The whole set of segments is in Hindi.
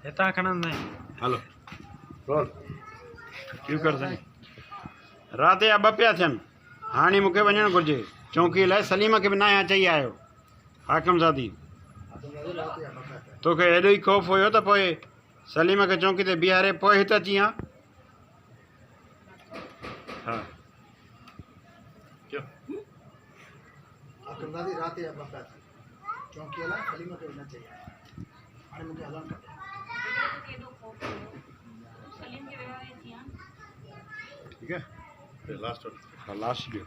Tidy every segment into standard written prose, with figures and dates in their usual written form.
हितां खणंदा आहिनि। हलो रोल क्यों कर साईं। राति जा 2 पिया थियनि, हाणे मूंखे वञणु घुरिजे चौकीअ लाइ। सलीम खे बि न आया चई आयो। हाकिम ज़ादी तोखे हेॾो ई ख़ौफ़ हुयो त पोइ सलीम खे चौकी ते बीहारे पोइ हिते अची हा। हा ठीक है लास्ट ॾियो।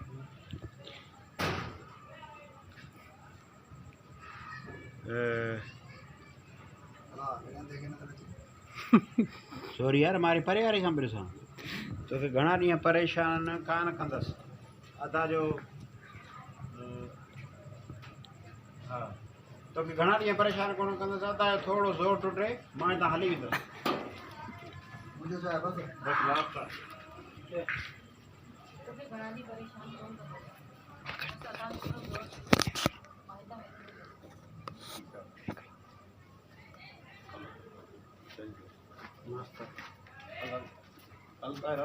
सॉरी यार हमारी परे वारी खां ॾिसां तोखे घणा ॾींहं परेशान कान कंदसि। अदा जो हा तोखे घणा ॾींहं परेशान कोन कंदसि। अदा जो थोरो ज़ोर टुटे मां हितां हली वेंदुसि। बस लास्ट आहे। मस्त हलता है